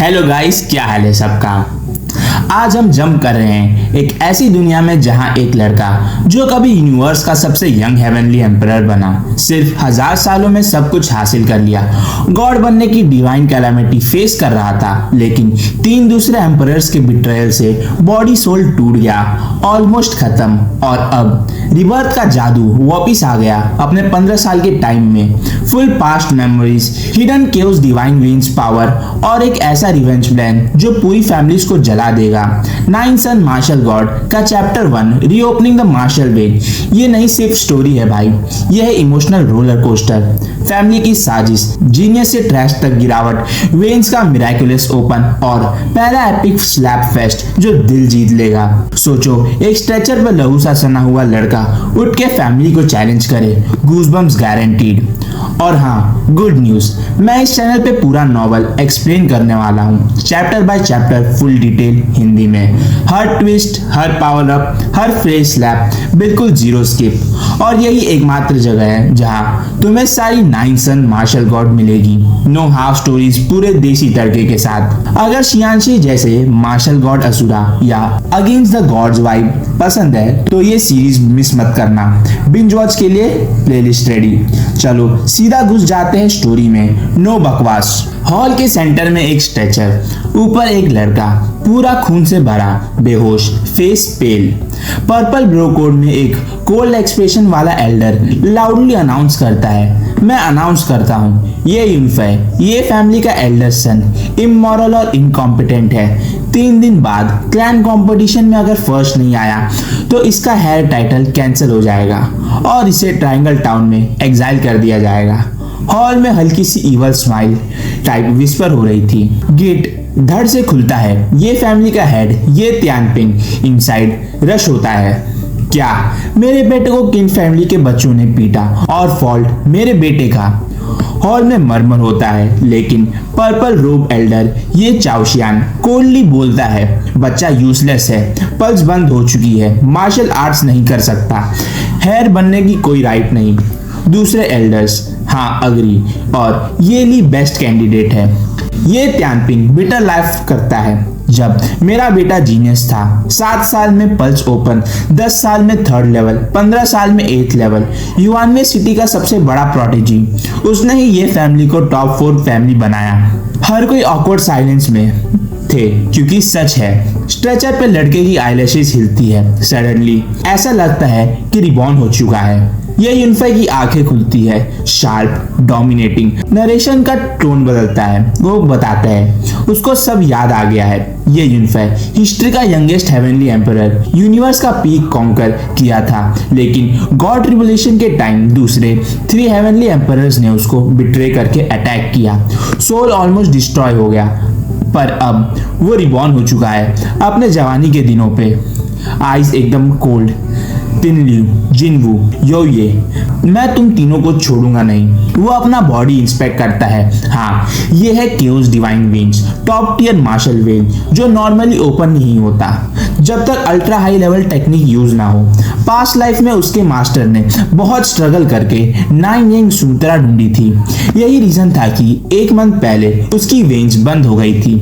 Hello guys, क्या हाल है सबका। आज हम जंप कर रहे हैं एक ऐसी दुनिया में जहां एक लड़का जो कभी यूनिवर्स का सबसे यंग हेवनली एम्परर बना, सिर्फ 1000 सालों में सब कुछ हासिल कर लिया, गॉड बनने की डिवाइन कैलामिटी फेस कर रहा था, लेकिन 3 दूसरे एम्परर्स के बिट्रेयल से बॉडी सोल टूट गया, ऑलमोस्ट खत्म, और अब रिबर्थ का जादू वापिस आ गया अपने 15 साल के टाइम में। Full past memories, hidden chaos, divine veins power और एक ऐसा रिवेंज प्लान जो पूरी फैमिलीज को जला देगा। 9 सन मार्शल गॉड का chapter 1, reopening the martial vein. ये नहीं सिर्फ स्टोरी है भाई, यह है इमोशनल रोलर कोस्टर, फैमिली की साजिश, जीनियस से ट्रैश तक गिरावट, वेन्स का मिराकुलस ओपन और पहला एपिक स्लैप फेस्ट जो दिल जीत लेगा। सोचो, एक स्ट्रेचर पर लहू सा सना हुआ लड़का उठ के फैमिली को चैलेंज करे, गूज़बम्प्स गारंटीड। और हाँ, गुड न्यूज, मैं इस चैनल पे पूरा नॉवल एक्सप्लेन करने वाला हूँ, chapter by chapter, full detail Hindi में, हर ट्विस्ट, हर पावर अप, हर फ्रेज स्लैप, बिल्कुल जीरो स्किप। और यही एकमात्र जगह है जहाँ तुम्हें सारी 9 सन मार्शल गॉड मिलेगी, नो हाफ स्टोरीज, पूरे देसी तड़के के साथ। अगर शियांशी जैसे मार्शल गॉड असुरा या अगेंस्ट द गॉड्स वाइब पसंद है तो ये सीरीज मिस मत करना। बिंज वॉच के लिए प्लेलिस्ट रेडी। चलो सीधा घुस जाते हैं स्टोरी में, नो बकवास। हॉल के सेंटर में एक स्ट्रेचर, ऊपर एक लड़का पूरा खून से भरा, बेहोश, फेस पेल, पर्पल ब्रो कोड में एक कोल्ड एक्सप्रेशन वाला एल्डर लाउडली अनाउंस करता है, मैं अनाउंस करता हूँ, ये यूनिफाई, ये फैमिली का एल्डर सन इमोरल और इनकॉम्पिटेंट है। 3 दिन बाद क्लैन कंपटीशन में अगर फर्स्ट नहीं आया तो इसका हेयर टाइटल कैंसिल हो जाएगा और इसे ट्रायंगल टाउन में एग्जाइल कर दिया जाएगा। हॉल में हल्की सी इवल स्माइल टाइप विस्पर हो रही थी। गेट धड़ से खुलता है, ये फैमिली का हेड, ये त्यानपिंग। इनसाइड रश होता है, क्या मेरे बेटे को किन फैमिली के बच्चों ने पीटा और फॉल्ट मेरे बेटे का। हॉल में मरमर होता है, लेकिन पर्पल रोब एल्डर, ये चाओशियान, कोल्डली बोलता है, बच्चा यूजलेस है, पल्स बंद हो चुकी है, मार्शल आर्ट्स नहीं कर सकता, हेयर बनने की कोई राइट नहीं। दूसरे एल्डर्स, हाँ अग्री, और ये ली बेस्ट कैंडिडेट है। ये त्यानपिंग बिटर लाइफ करता है, जब मेरा बेटा जीनियस था, 7 साल में पल्स ओपन, 10 साल में 3rd लेवल, 15 साल में 8th लेवल, युआनवे सिटी का सबसे बड़ा प्रोटेजी, उसने ही ये फैमिली को टॉप 4 फैमिली बनाया। हर कोई ऑकवर्ड साइलेंस में थे, क्योंकि सच है, स्ट्रेचर पे लड़के की आईलैशेस हिलती है, सडनली ऐसा लगता है कि रिबॉर्न हो चुका है। ये यूनिफाई की आंखें खुलती है, शार्प, डोमिनेटिंग, नरेशन का टोन बदलता है, वो बताता है उसको सब याद आ गया है। ये यूनिफाई हिस्ट्री का यंगेस्ट हेवनली एम्परर, यूनिवर्स का पीक कॉन्कर किया था, लेकिन गॉड रिवोल्यूशन के टाइम दूसरे 3 हेवनली एम्परर्स ने उसको बिट्रे करके अटैक किया, सोल ऑलमोस्ट डिस्ट्रॉय हो गया, पर अब वो रिबॉर्न हो चुका है अपने जवानी के दिनों पे। आइज एकदम कोल्ड, तिनलियू, जिनवू, योये, मैं तुम तीनों को छोड़ूंगा नहीं। वो अपना बॉडी इंस्पेक्ट करता है, हाँ ये है chaos divine veins, top tier martial vein जो नॉर्मली ओपन नहीं होता जब तक ultra high level technique use ना हो। पास्ट लाइफ में उसके मास्टर ने बहुत स्ट्रगल करके 9 यंग सूत्रा ढूंढी थी, यही रीजन था कि 1 मंथ पहले उसकी वेन्स बंद हो गई थी।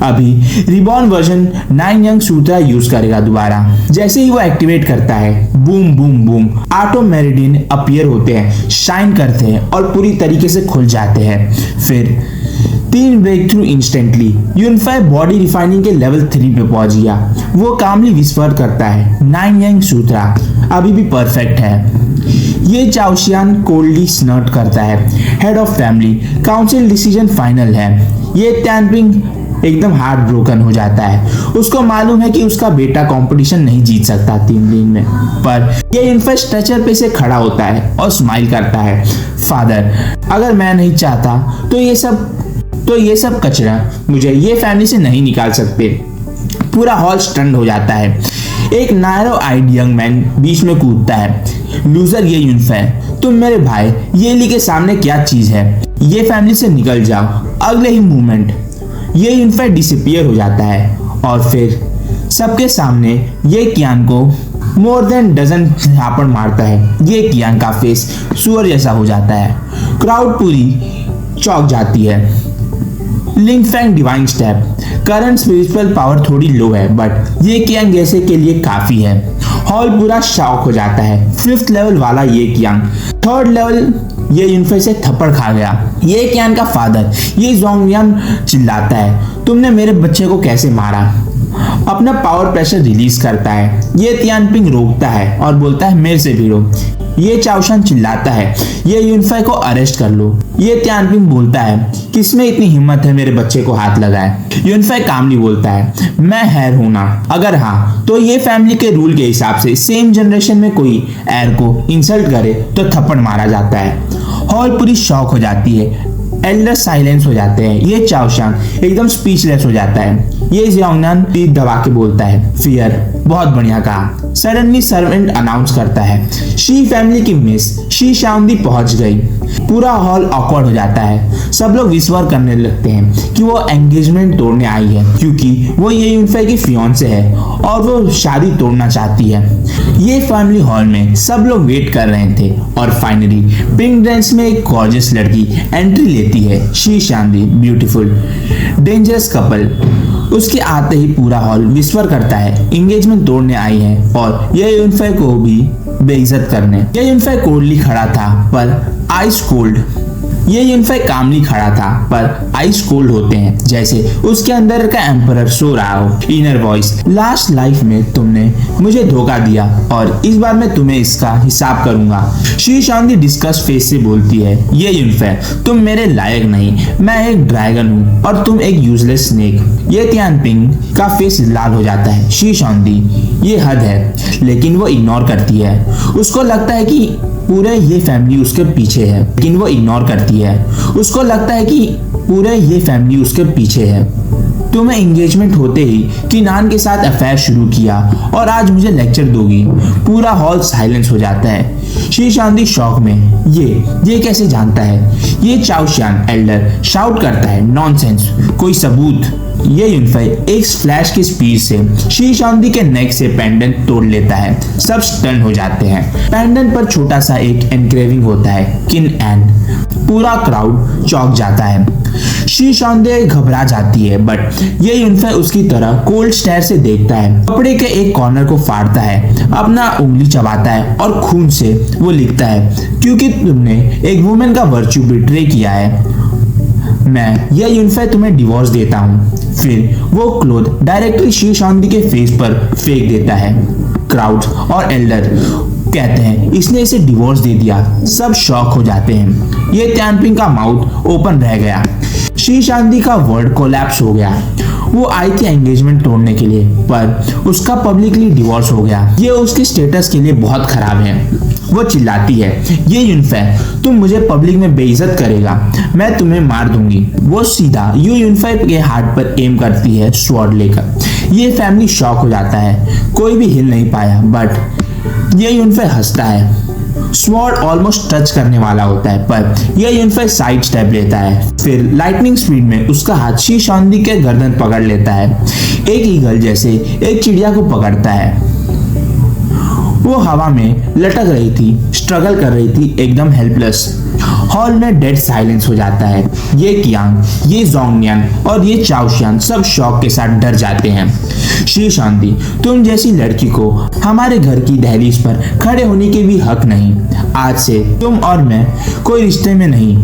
अभी रिबॉर्न वर्जन 9 यंग सूत्रा यूज करेगा दोबारा। जैसे ही वो एक्टिवेट करता है, boom boom boom, auto meridian appear होते हैं, शाइन करते हैं और पूरी तरीके से खुल जाते हैं। फिर 3 break through instantly, unify body refining के लेवल 3 पे पहुंच गया। वो कामली विस्पर करता है, 9 यंग सूत्रा अभी भी परफेक्ट है। ये चाओशियान कोल्डली स्नर्ट करता है, head of family, council decision final है। ये त्यानपिंग एकदम हार्ट ब्रोकन हो जाता है, उसको मालूम है कि उसका बेटा कंपटीशन नहीं जीत सकता 3 दिन में, पर ये इंफ्रास्ट्रक्चर पे से खड़ा होता है और स्माइल करता है, फादर अगर मैं नहीं चाहता तो ये सब कचरा मुझे ये फैमिली से नहीं निकाल सकते। पूरा हॉल स्टन्ड हो जाता है। एक नायरो आइड यंग मैन बीच में कूदता है, लूजर ये यूनिफाई, तुम मेरे भाई ये ली के सामने क्या चीज है, ये फैमिली से निकल जाओ। अगले ही मूवमेंट ये यूनिफाई डिसअपीयर हो जाता है और फिर सबके सामने ये कियान को मोर देन डजन झापड़ मारता है। ये कियान का फेस सुअर जैसा हो जाता है, क्राउड पूरी चौंक जाती है। Ling Fang divine step. Current spiritual power थोड़ी लो है बट ये कियांग जैसे के लिए काफी है। हॉल पूरा शॉक हो जाता है। 5th लेवल वाला ये कियांग 3rd लेवल ये यूनफे से थप्पड़ खा गया। ये कियांग का फादर ये जोंगमियान चिल्लाता है, तुमने मेरे बच्चे को कैसे मारा। अपना पावर प्रेशर रिलीज करता है। ये तियानपिंग रोकता है और बोलता है मेरे से भिड़ो। ये चाओशान चिल्लाता है, ये यूनफे को अरेस्ट कर लो। ये तियानपिंग बोलता है, किसमें इतनी हिम्मत है मेरे बच्चे को हाथ लगाए। यूनफे कामली बोलता है, मैं हेयर हूं ना, अगर हाँ तो ये फैमिली के रूल के हिसाब से सेम जनरेशन में कोई एयर को इंसल्ट करे तो थप्पड़ मारा जाता है। हॉल पूरी शॉक हो जाती है। एल्डर साइलेंस हो जाते हैं। ये चाओशान एकदम स्पीचलेस हो जाता है। ये जियांगनान पीठ दबा के बोलता है, फियर, बहुत बढ़िया कहा। सडनली सर्वेंट अनाउंस करता है, शी फैमिली की मिस शी शाउंदी पहुंच गई। पूरा हॉल ऑकवर्ड हो जाता है। सब लोग विश्वास करने लगते हैं कि वो एंगेजमेंट तोड़ने आई है क्योंकि वो ये यूनफे की फियांसे है और वो शादी तोड़ना चाहती है। ये फैमिली हॉल में सब लोग वेट कर रहे थे और फाइनली पिंक ड्रेस में एक गॉर्जियस लड़की एंट्री लेती है। She Shanti beautiful dangerous couple. उसके आते ही पूरा हॉल विस्पर करता है, एंगेजमेंट तोड़ने आई है और ये यूनफे को भी बेइज्जत करने। ये यूनफे कोल्डली खड़ा था पर आइस कोल्ड। ये यूनफे कामली खड़ा था पर आइस कोल्ड होते हैं, जैसे उसके अंदर का एम्परर सो रहा हो। इनर वॉइस, लास्ट लाइफ में तुमने मुझे धोखा दिया और इस बार मैं तुम्हें इसका हिसाब करूंगा। शी शांति डिस्कस फेस से बोलती है, ये यूनफे तुम मेरे लायक नहीं, मैं एक ड्रैगन हूँ और तुम एक यूजलेस स्नेक। ये तियानपिंग का फेस लाल हो जाता है। शी शांति, ये हद है, लेकिन वो इग्नोर करती है। उसको लगता है कि पूरे ये फैमिली उसके पीछे है, लेकिन वो इग्नोर करती है। उसको लगता है कि पूरे ये फैमिली उसके पीछे है। तुम्हें एंगेजमेंट होते ही किनान के साथ अफेयर शुरू किया और आज मुझे लेक्चर दोगी। पूरा हॉल साइलेंस हो जाता है। शी शांति शॉक में, ये कैसे जानता है। ये चाओशान एल्डर शाउट करता है, नॉनसेंस, कोई सबूत। ये यूनफे एक फ्लैश की स्पीड से शी शांति के नेक से पेंडेंट तोड़ लेता है। सब स्टन हो जाते हैं। पेंडेंट पर छोटा सा एक एनक्रेविंग होता है, किन एंड। पूरा क्राउड चौंक जाता है। शी शांति घबरा जाती है बट ये यूनफे उसकी तरह कोल्ड स्टेयर से देखता है। कपड़े के एक कॉर्नर को फाड़ता है, अपना उंगली चबाता है और खून से वो लिखता है, क्योंकि तुमने एक वुमेन का वर्च्यू बिट्रे किया है, मैं ये यूनफे तुम्हें डिवोर्स देता हूँ। फिर वो क्लोथ डायरेक्टली शी शांति के फेस पर फेंक देता है। क्राउड और एल्डर कहते हैं इसने इसे डिवोर्स दे दिया। सब शॉक हो जाते हैं। ये तियानपिंग का माउथ ओपन रह गया। शी शांति का वर्ड कोलैप्स हो गया। वो आई थी एंगेजमेंट तोड़ने के लिए पर उसका पब्लिकली डिवोर्स हो गया। ये उसके स्टेटस के लिए बहुत खराब है। वो चिल्लाती है, ये यूनफे तुम मुझे पब्लिक में बेइज्जत करेगा, मैं तुम्हें मार दूंगी। वो सीधा यू यूनफे के हार्ट पर एम करती है स्वॉर्ड लेकर। ये फैमिली शॉक हो जाता है। कोई भी हिल नहीं पाया बट ये यूनफे हंसता है। स्वॉर्ड ऑलमोस्ट टच करने वाला होता है पर यह यूनफे साइड स्टेप लेता है। फिर लाइटनिंग स्पीड में उसका हाथ शी शांति के गर्दन पकड़ लेता है। एक ईगल जैसे एक चिड़िया को पकड़ता है। वो हवा में लटक रही थी, स्ट्रगल कर रही थी, एकदम हेल्पलेस। हॉल में डेड साइलेंस हो जाता है। ये कियांग, ये जोंगनियान और ये चाओशियान सब शॉक के साथ डर जाते हैं। शी शांति, तुम जैसी लड़की को हमारे घर की दहलीज पर खड़े होने के भी हक नहीं। आज से तुम और मैं कोई रिश्ते में नहीं,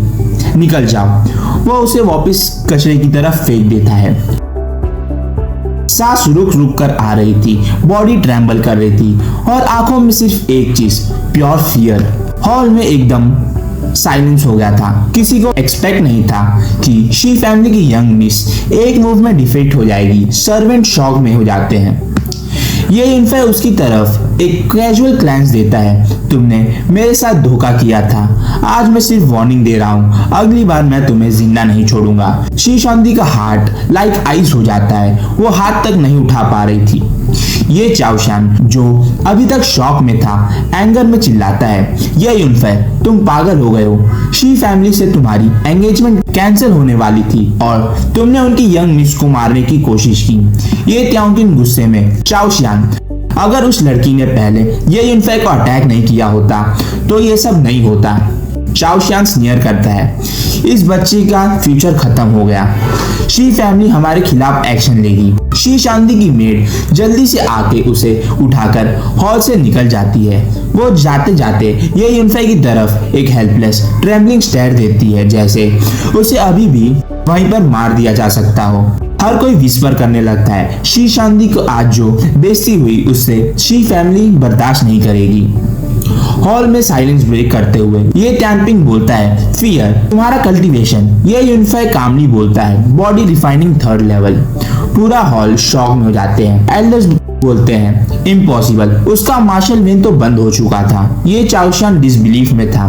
निकल जाओ। वो उसे वापस कचरे की तरफ फेंक देता है। सांस रुक रुक कर आ रही थी, बॉडी ट्रेम्बल कर रही थी और आंखों में सिर्फ एक चीज, प्योर फियर। हॉल में एकदम साइलेंस हो गया था। किसी को एक्सपेक्ट नहीं था कि शी फैमिली की यंग मिस एक मूव में डिफीट हो जाएगी। सर्वेंट शॉक में हो जाते हैं। ये यूनफे उसकी तरफ एक कैजुअल ग्लैंस देता है, तुमने मेरे साथ धोखा किया था, आज मैं सिर्फ वार्निंग दे रहा हूँ, अगली बार मैं तुम्हें जिंदा नहीं छोड़ूंगा। शी शांति का हार्ट लाइक आइस हो जाता है। वो हाथ तक नहीं उठा पा रही थी। ये चाओशान जो अभी तक शॉक में था, एंगर में चिल्लाता है, ये यूनफे तुम पागल हो गए हो। शी फैमिली से तुम्हारी एंगेजमेंट कैंसिल होने वाली थी और तुमने उनकी यंग मिस को मारने की कोशिश की। ये त्याओकिन गुस्से में, चाओशियान अगर उस लड़की ने पहले ये यूनफे को अटैक नहीं किया होता तो ये सब नहीं होता। चाओशियान स्नीयर करता है, इस बच्चे का फ्यूचर खत्म हो गया। शी फैमिली हमारे खिलाफ एक्शन लेगी। शी शांति की मेड जल्दी से आके उसे उठाकर हॉल से निकल जाती है। वो जाते जाते ये यूनफाई की तरफ एक हेल्पलेस ट्रेम्बलिंग स्टेयर देती है, जैसे उसे अभी भी वहीं पर मार दिया जा सकता हो। हर कोई विस्पर करने लगता है शी शांति को आज जो बेइज्जती हुई उससे शी फैमिली बर्दाश्त नहीं करेगी। हॉल में साइलेंस ब्रेक करते हुए ये टैंपिंग बोलता है, फियर तुम्हारा कल्टीवेशन। ये यूनिफाई कामली बोलता है, बॉडी रिफाइनिंग थर्ड लेवल। पूरा हॉल शॉक में हो जाते हैं। एल्डर्स बोलते हैं, इम्पॉसिबल, उसका मार्शल वेन तो बंद हो चुका था। ये चाओशियान डिसबिलीफ में था,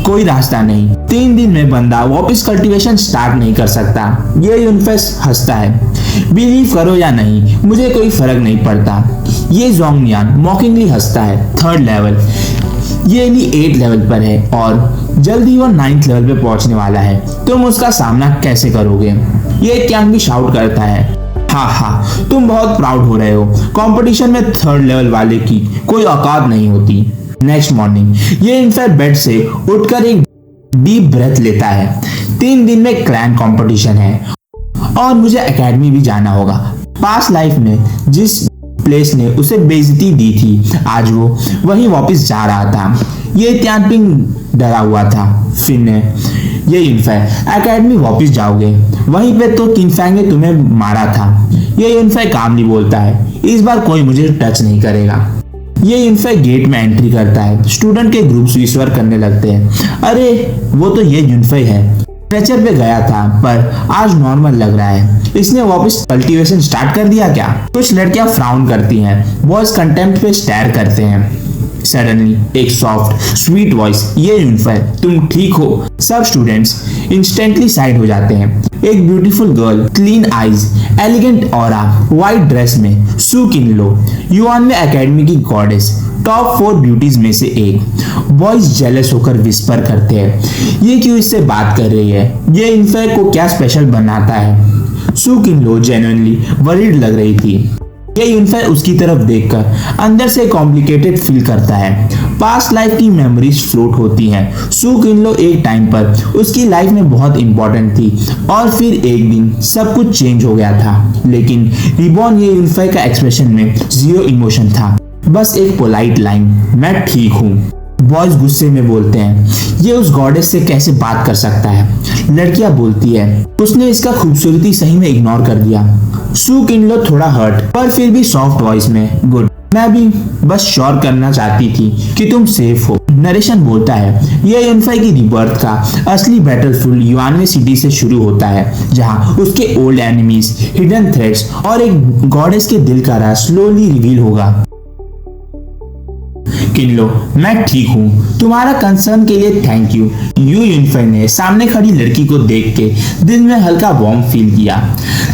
कोई रास्ता नहीं। 3 दिन में बंदा वापस कल्टीवेशन स्टार्ट नहीं कर सकता। ये यूनिफाई हंसता है, बिलीव करो या नहीं मुझे कोई फर्क नहीं पड़ता। ये जोंगनियान मॉकिंगली हंसता है, थर्ड लेवल। ये एली 8 लेवल पर है और जल्दी वो 9th लेवल पे पहुंचने वाला है। तुम उसका सामना कैसे करोगे? ये कैंग भी शाउट करता है, हाँ तुम बहुत प्राउड हो रहे हो। कंपटीशन में 3rd लेवल वाले की कोई औकात नहीं होती। नेक्स्ट मॉर्निंग ये इनफैक्ट बेड से उठकर एक डीप ब्रेथ लेता है। 3 दिन में क्लैन कंपटीशन है और मुझे एकेडमी भी जाना होगा। पास्ट लाइफ में जिस प्लेस ने उसे बेइज्जती दी थी, आज वो वहीं वापस जा रहा था। ये टैंपिंग डरा हुआ था। फिन ने ये इनफैक्ट एकेडमी वापस जाओगे, वहीं पे तो किनफैंग ने तुम्हें मारा था। ये इनफैक्ट कामली बोलता है, इस बार कोई मुझे टच नहीं करेगा। ये इनफैक्ट गेट में एंट्री करता है। स्टूडेंट के ग्रुप विश्वर करने लगते हैं। अरे वो तो ये यूनफाई है, स्ट्रेचर पे गया था पर आज नॉर्मल लग रहा है। इसने वापस कल्टीवेशन स्टार्ट कर दिया क्या? कुछ लड़कियां फ्राउन करती हैं, बॉयज कंटेम्प्ट पे स्टेयर करते हैं। सडनली एक सॉफ्ट स्वीट वॉइस, ये यूनफाई तुम ठीक हो? सब स्टूडेंट्स इंस्टेंटली साइड हो जाते हैं। एक beautiful girl, clean eyes, elegant aura, white dress में सू किनलो, युआन में एकेडमी की गॉडेस, टॉप 4 ब्यूटीज में से एक। बॉयज जेलस होकर विस्पर करते हैं, ये क्यों इससे बात कर रही है? ये इनफैक्ट को क्या स्पेशल बनाता है? सू किनलो जेन्युइनली वरीड लग रही थी। ये यूनफाई उसकी तरफ देखकर अंदर से कॉम्प्लिकेटेड फील करता है। पास्ट लाइफ की मेमोरीज फ्लोट होती हैं। सू किनलो एक टाइम पर उसकी लाइफ में बहुत इंपॉर्टेंट थी और फिर एक दिन सब कुछ चेंज हो गया था। लेकिन रिबॉर्न ये यूनफाई का एक्सप्रेशन में 0 इमोशन था, बस एक पोलाइट लाइन, मैं ठीक हूँ। बॉयज गुस्से में बोलते हैं, ये उस गॉडेस से कैसे बात कर सकता है? लड़कियां बोलती है, उसने इसका खूबसूरती सही में इग्नोर कर दिया। सू किनलो थोड़ा हर्ट पर फिर भी सॉफ्ट वॉइस में, गुड, मैं भी बस श्योर करना चाहती थी कि तुम सेफ हो। नरेशन बोलता है, ये यूनफाई की रिबर्थ का असली बैटलफील्ड युआनवे सिटी से शुरू होता है, जहां उसके ओल्ड एनिमीज, हिडन थ्रेट्स और एक गॉडेस के दिल का राज स्लोली रिवील होगा। किनलो, मैं ठीक हूँ, तुम्हारा कंसर्न के लिए थैंक यू। यूनफाई ने सामने खड़ी लड़की को देख के दिल में हल्का वार्म फील किया।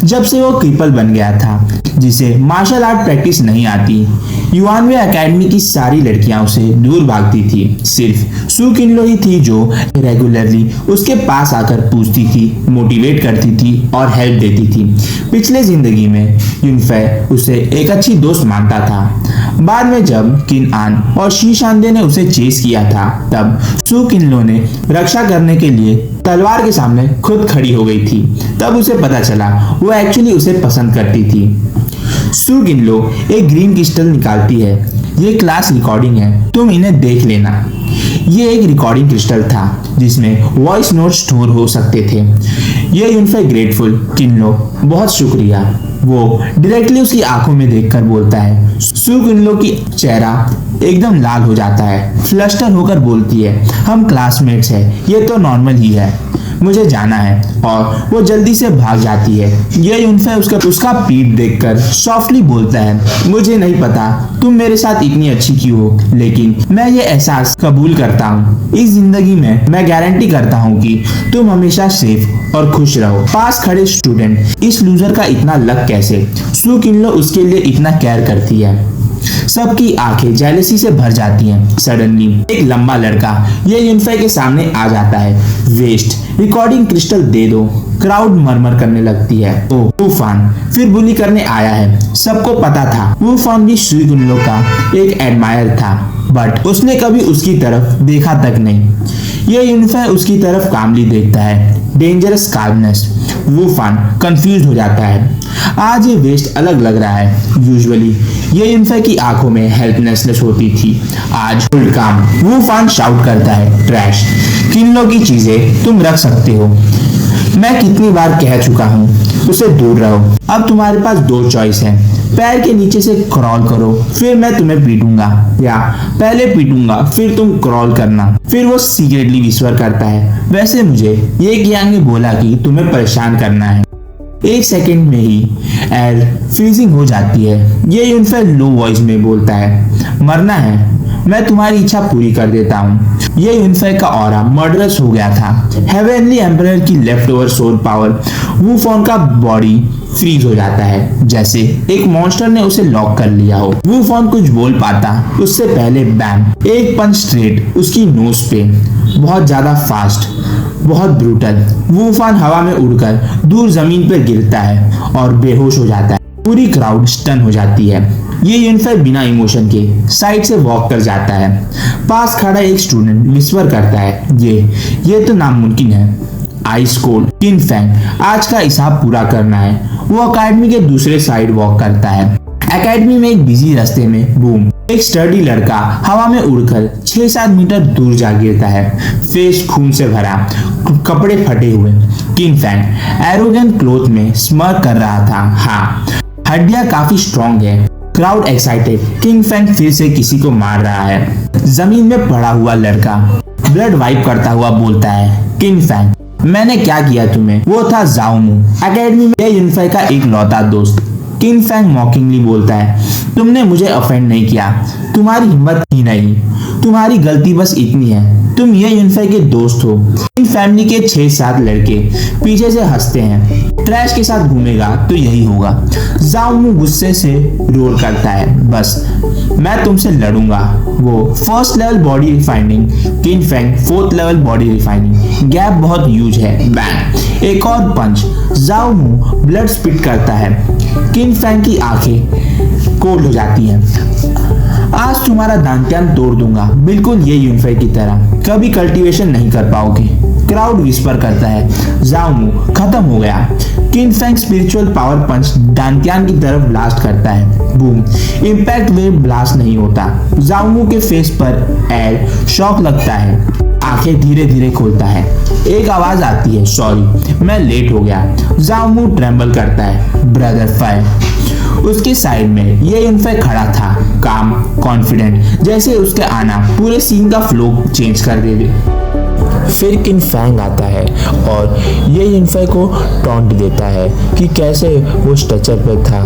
जब से वो क्रिपल बन गया था, जिसे मार्शल आर्ट प्रैक्टिस नहीं आती, युआनवे एकेडमी की सारी लड़कियां उसे दूर भागती थी। सिर्फ सू किनलो ही थी जो रेगुलरली उसके पास आकर पूछती थी, मोटिवेट करती थी और हेल्प देती थी। पिछले जिंदगी में यूनफाई उसे एक अच्छी दोस्त मानता था। बाद में जब किन आन और शी शांदे ने उसे चेस किया था, तब सू किनलो ने रक्षा करने के लिए तलवार के सामने खुद खड़ी हो गई थी। तब उसे पता चला वो एक्चुअली उसे पसंद करती थी। सू किनलो एक ग्रीन क्रिस्टल निकालती है। ये क्लास रिकॉर्डिंग है, तुम इन्हें देख लेना। ये एक रिकॉर्डिंग क्रिस्टल था जिसमें वॉइस नोट स्टोर हो सकते थे। ये यूनफाई ग्रेटफुल, किनलो बहुत शुक्रिया, वो डायरेक्टली उसकी आंखों में देखकर बोलता है। सू किनलो की चेहरा एकदम लाल हो जाता है, फ्लस्टर होकर बोलती है, हम क्लासमेट्स हैं, ये तो नॉर्मल ही है, मुझे जाना है। और वो जल्दी से भाग जाती है। ये यूनफाई उसका पीठ देखकर सॉफ्टली बोलता है, मुझे नहीं पता तुम मेरे साथ इतनी अच्छी क्यों हो, लेकिन मैं ये एहसास कबूल करता हूँ। इस जिंदगी में मैं गारंटी करता हूँ कि तुम हमेशा सेफ और खुश रहो। पास खड़े स्टूडेंट, इस लूजर का इतना लक कैसे? सू किनलो उसके लिए इतना केयर करती है। सबकी आंखें जेलसी से भर जाती हैं। सडनली एक लंबा लड़का ये यूनफाई के सामने आ जाता है। वेस्ट, रिकॉर्डिंग क्रिस्टल दे दो। क्राउड मरमर करने लगती है। ओ वूफान फिर बुली करने आया है। सबको पता था वूफान भी सू किनलो का एक एडमायर था, बट उसने कभी उसकी तरफ देखा तक नहीं। ये यूनिफाई उसकी तरफ कामली देखता है। Dangerous calmness. वो फन कंफ्यूज हो जाता है। आज ये वेस्ट अलग लग रहा है। यूजुअली ये यूनिफाई की आंखों में हेल्पलेसनेस होती थी, आज फुल काम। वो फन शाउट करता है, ट्रैश, किन्नों की चीजें तुम रख सकते हो। मैं कितनी बार कह चुका हूँ उसे दूर रहो। अब तुम्हारे पास दो चॉइस है, पैर के नीचे से क्रॉल करो फिर मैं तुम्हें पीटूंगा, या पहले पीटूंगा फिर तुम क्रॉल करना। फिर वो सीक्रेटली विस्पर करता है, वैसे मुझे ये कियांग ने बोला कि तुम्हें परेशान करना है। एक सेकंड में ही एयर फ्रीजिंग हो जाती है। ये यूनिफाई लो वॉइस में बोलता है, मरना है, मैं तुम्हारी इच्छा पूरी कर देता हूँ। ये यूनिफाई का ऑरा मर्डरस हो गया था। हेवनली एम्परर की लेफ्ट ओवर सोल पावर वूफॉन का बॉडी फ्रीज हो जाता है, जैसे एक मॉन्स्टर ने उसे लॉक कर लिया हो। वूफॉन कुछ बोल पाता उससे पहले बैम, एक पंच स्ट्रेट उसकी नोज पे, बहुत ज्यादा फास्ट, बहुत ब्रूटल। वूफॉन हवा में उड़कर दूर जमीन पर गिरता है और बेहोश हो जाता है। पूरी क्राउड स्टन हो जाती है। ये यूनिफाई बिना इमोशन के साइड से वॉक कर जाता है। पास खड़ा एक स्टूडेंट विस्पर करता है, ये तो नामुमकिन है। आइस कोल्ड किन फैंग, आज का हिसाब पूरा करना है। वो अकेडमी के दूसरे साइड वॉक करता है। एकेडमी में एक बिजी रास्ते में बूम, एक स्टर्डी लड़का हवा में उड़कर 6-7 मीटर दूर जा गिरता है। फेस खून से भरा, कपड़े फटे हुए। किन फैंग एरोगेंट क्लोथ में स्मर्क कर रहा था। हाँ, हड्डियां काफी स्ट्रॉन्ग है। Crowd excited. किंग फैंग फिर से किसी को मार रहा है। जमीन में पड़ा हुआ लड़का ब्लड वाइप करता हुआ बोलता है, किंग फैंग मैंने क्या किया तुम्हें? वो था जाओमू, एकेडमी में यूनिफाई का एक लौता दोस्त। किंग फैंग मॉकिंगली बोलता है, तुमने मुझे ऑफेंड नहीं किया, तुम्हारी हिम्मत ही नहीं, तुम्हारी गलती बस इतनी है, तुम ये यूनिफाई के दोस्त हो। इन फैमिली के 6-7 लड़के पीछे से हंसते हैं। ट्रैश के साथ घूमेगा तो यही होगा। जाओमू गुस्से से रोर करता है, बस मैं तुमसे लड़ूंगा। वो first level body refining, Kin Fang 4th level body refining. Gap बहुत ह्यूज है। बैंग, एक और पंच। जाओमू ब्लड स्पिट करता है। किन फैंग की आंखें कोल्ड हो जाती हैं। आज तुम्हारा दांत्यान तोड़ दूंगा, बिल्कुल ये यूनिफाई की तरह। कभी कल्टीवेशन नहीं कर पाओगे। क्राउड विस्पर करता है, जाओमू खत्म हो गया। किन फैंग स्पिरिचुअल पावर पंच दांत्यान की तरफ ब्लास्ट करता है। बूम, इम्पैक्ट वेव ब्लास्ट नहीं होता। जाओमू के फेस पर एयर शॉक लगता है। आंखें धीरे धीरे खोलता है। एक आवाज आती है, सॉरी मैं लेट हो गया। जाओमू ट्रेम्बल करता है। ब्रदर फायर उसके साइड में ये यूनिफाई खड़ा था, काम, कॉन्फिडेंट, जैसे उसके आना पूरे सीन का फ्लो चेंज कर दे। फिर किन फैंग आता है और ये यूनिफाई को टॉन्ट देता है कि कैसे वो स्ट्रेचर पे था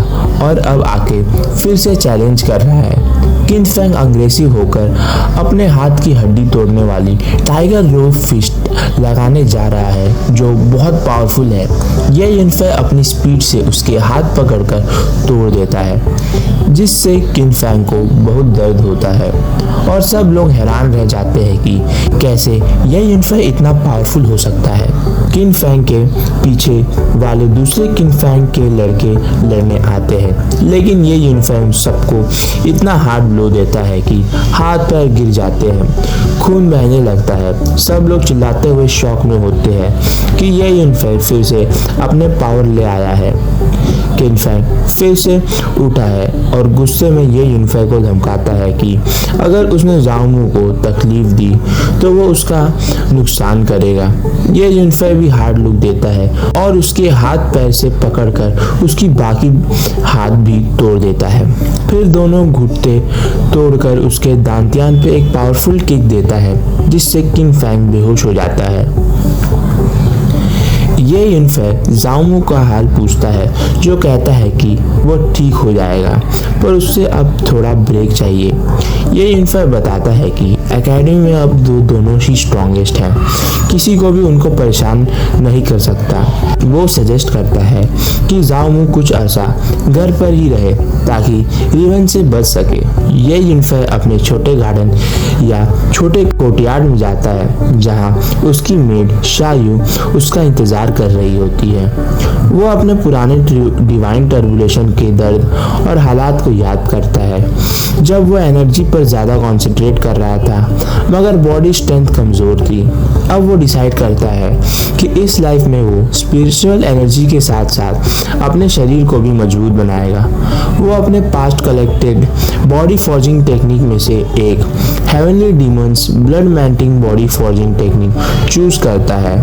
और अब आके फिर से चैलेंज कर रहा है। किन फैंग अग्रेसिव होकर अपने हाथ की हड्डी तोड़ने वाली टाइगर रो फिस्ट लगाने जा रहा है जो बहुत पावरफुल है। ये यूनिफाई अपनी स्पीड से उसके हाथ पकड़कर तोड़ देता है, जिससे किन फैंग को बहुत दर्द होता है और सब लोग हैरान रह जाते हैं कि कैसे यह यूनिफाई इतना पावरफुल हो सकता है। किन फैंग के पीछे वाले दूसरे किन फैंग के लड़के लड़ने आते हैं, लेकिन ये यूनिफाई सबको इतना हार्ड ब्लो देता है कि हाथ पैर गिर जाते हैं, खून बहने लगता है। सब लोग चिल्लाते हुए शॉक में होते हैं कि ये यूनिफाई फिर से अपने पावर ले आया है। किन फैंग फिर से उठा है और गुस्से में ये यूनिफाई को धमकाता है कि अगर उसने जाओमू को तकलीफ दी तो वो उसका नुकसान करेगा। ये यूनिफाई भी हार्ड लुक देता है और उसके हाथ पैर से पकड़कर उसकी बाकी हाथ भी तोड़ देता है। फिर दोनों घुटने तोड़कर उसके दांतियान पे एक पावरफुल किक देता है, जिससे किन फैंग बेहोश हो जाता है। ये यूनिफाई जाओमू का हाल पूछता है, जो कहता है कि वो ठीक हो जाएगा पर उससे अब थोड़ा ब्रेक चाहिए। ये यूनिफाई बताता है कि एकेडमी में अब दोनों ही स्ट्रॉन्गेस्ट हैं, किसी को भी उनको परेशान नहीं कर सकता। वो सजेस्ट करता है कि जाओमू कुछ अर्सा घर पर ही रहे ताकि रिवन से बच सके। ये यूनिफाई अपने छोटे गार्डन या छोटे कोर्टयार्ड में जाता है, जहाँ उसकी मेड शायू उसका इंतजार कर रही होती है। वो अपने पुराने डिवाइन टर्बुलेशन के दर्द और हालात को याद करता है जब वो एनर्जी पर ज़्यादा कंसंट्रेट कर रहा था मगर बॉडी स्ट्रेंथ कमज़ोर थी। अब वो डिसाइड करता है कि इस लाइफ में वो स्पिरिचुअल एनर्जी के साथ साथ अपने शरीर को भी मजबूत बनाएगा। वो अपने past collected body forging technique में से एक heavenly demons blood mantling body forging technique choose करता है।